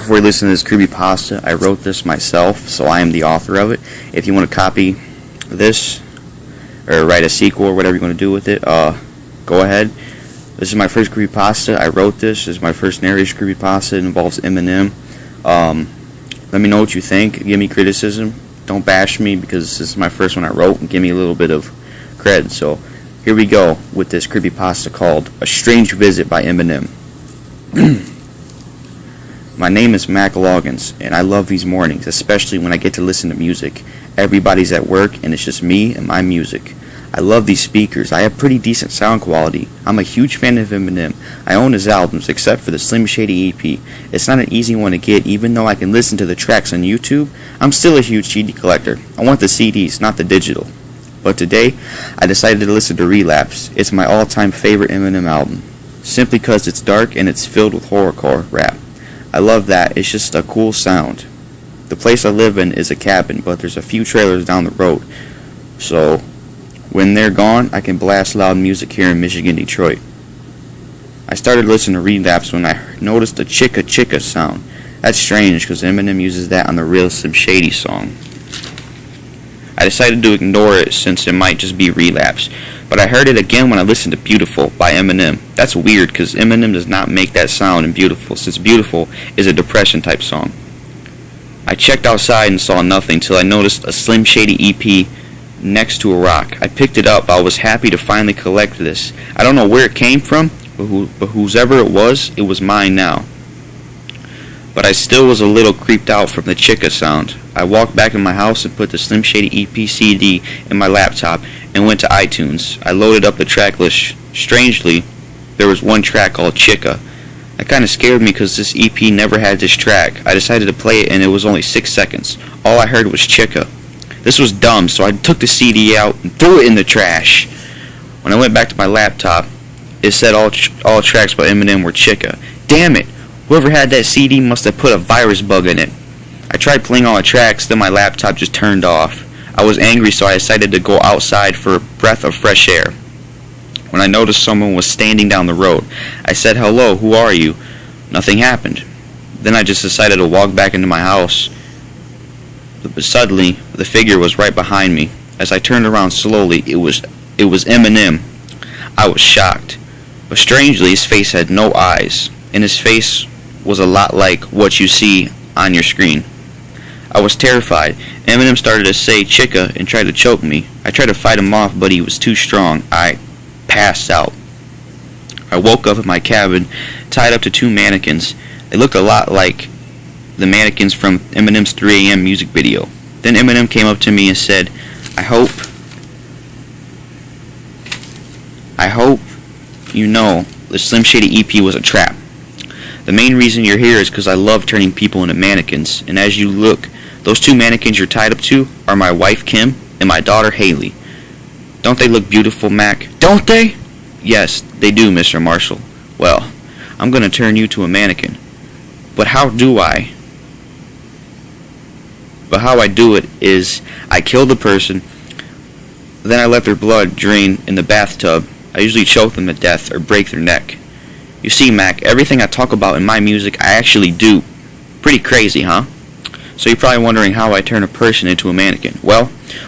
before you listen to this creepypasta, I wrote this myself, so I am the author of it. If you want to copy this, or write a sequel, or whatever you want to do with it, go ahead. This is my first creepypasta. I wrote this. This is my first narration creepypasta. It involves Eminem. Let me know what you think. Give me criticism. Don't bash me, because this is my first one I wrote, and give me a little bit of cred. So, here we go with this creepypasta called A Strange Visit by Eminem. My name is Mac Loggins, and I love these mornings, especially when I get to listen to music. Everybody's at work, and it's just me and my music. I love these speakers. I have pretty decent sound quality. I'm a huge fan of Eminem. I own his albums, except for the Slim Shady EP. It's not an easy one to get, even though I can listen to the tracks on YouTube. I'm still a huge CD collector. I want the CDs, not the digital. But today, I decided to listen to Relapse. It's my all-time favorite Eminem album, simply because it's dark and it's filled with horrorcore rap. I love that. It's just a cool sound. The place I live in is a cabin, but there's a few trailers down the road. So, when they're gone, I can blast loud music here in Michigan, Detroit. I started listening to Relapse when I noticed the chicka chicka sound. That's strange, because Eminem uses that on the Real Slim Shady song. I decided to ignore it since it might just be Relapse, but I heard it again when I listened to Beautiful by Eminem. That's weird, because Eminem does not make that sound in Beautiful, since Beautiful is a depression type song. I checked outside and saw nothing till I noticed a Slim Shady EP next to a rock. I picked it up. I was happy to finally collect this. I don't know where it came from, but whoever it was mine now. But I still was a little creeped out from the chicka sound. I walked back in my house and put the Slim Shady EP CD in my laptop and went to iTunes. I loaded up the track list. Strangely, there was one track called Chicka. That kind of scared me because this EP never had this track. I decided to play it and it was only 6 seconds. All I heard was Chicka. This was dumb, so I took the CD out and threw it in the trash. When I went back to my laptop, it said all tracks by Eminem were Chicka. Damn it! Whoever had that CD must have put a virus bug in it. I tried playing all the tracks, then my laptop just turned off. I was angry, so I decided to go outside for a breath of fresh air. When I noticed someone was standing down the road, I said, "Hello, who are you?" Nothing happened. Then I just decided to walk back into my house. But suddenly, the figure was right behind me. As I turned around slowly, it was Eminem. I was shocked. But strangely, his face had no eyes, and his face was a lot like what you see on your screen. I was terrified. Eminem started to say chicka and tried to choke me. I tried to fight him off, but he was too strong. I passed out. I woke up in my cabin, tied up to 2 mannequins. They looked a lot like the mannequins from Eminem's 3 AM music video. Then Eminem came up to me and said, I hope you know the Slim Shady EP was a trap. The main reason you're here is because I love turning people into mannequins, and as you look, those 2 mannequins you're tied up to are my wife Kim and my daughter Haley. Don't they look beautiful, Mac? Don't they? Yes, they do, Mr. Marshall. Well, I'm going to turn you to a mannequin. But how do I? But how I do it is I kill the person, then I let their blood drain in the bathtub. I usually choke them to death or break their neck. You see, Mac, everything I talk about in my music I actually do. Pretty crazy, huh? So you're probably wondering how I turn a person into a mannequin. Well,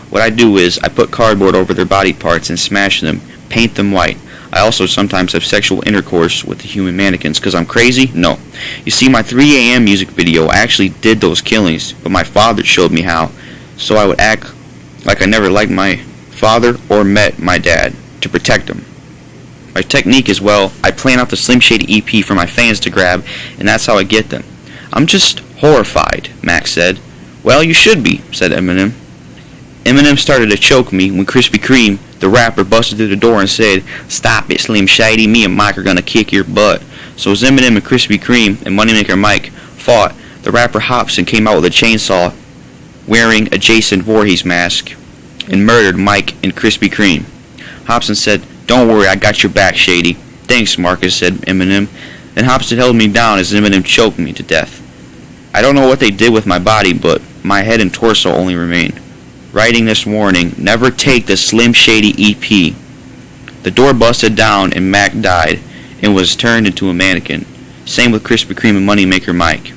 what I do is I put cardboard over their body parts and smash them, paint them white. I also sometimes have sexual intercourse with the human mannequins because I'm crazy? No. You see, my 3 AM music video, I actually did those killings, but my father showed me how. So I would act like I never liked my father or met my dad to protect him. My technique is, well, I plan out the Slim Shady EP for my fans to grab, and that's how I get them. I'm just horrified, Max said. Well, you should be, said Eminem. Eminem started to choke me when Krispy Kreme, the rapper, busted through the door and said, Stop it, Slim Shady, me and Mike are gonna kick your butt. So as Eminem and Krispy Kreme and Moneymaker Mike fought, the rapper Hobson came out with a chainsaw wearing a Jason Voorhees mask and murdered Mike and Krispy Kreme. Hobson said, Don't worry, I got your back, Shady. Thanks, Marcus, said Eminem. Then Hobson held me down as Eminem choked me to death. I don't know what they did with my body, but my head and torso only remained. Writing this warning, never take the Slim Shady EP. The door busted down and Mac died and was turned into a mannequin. Same with Krispy Kreme and Moneymaker Mike.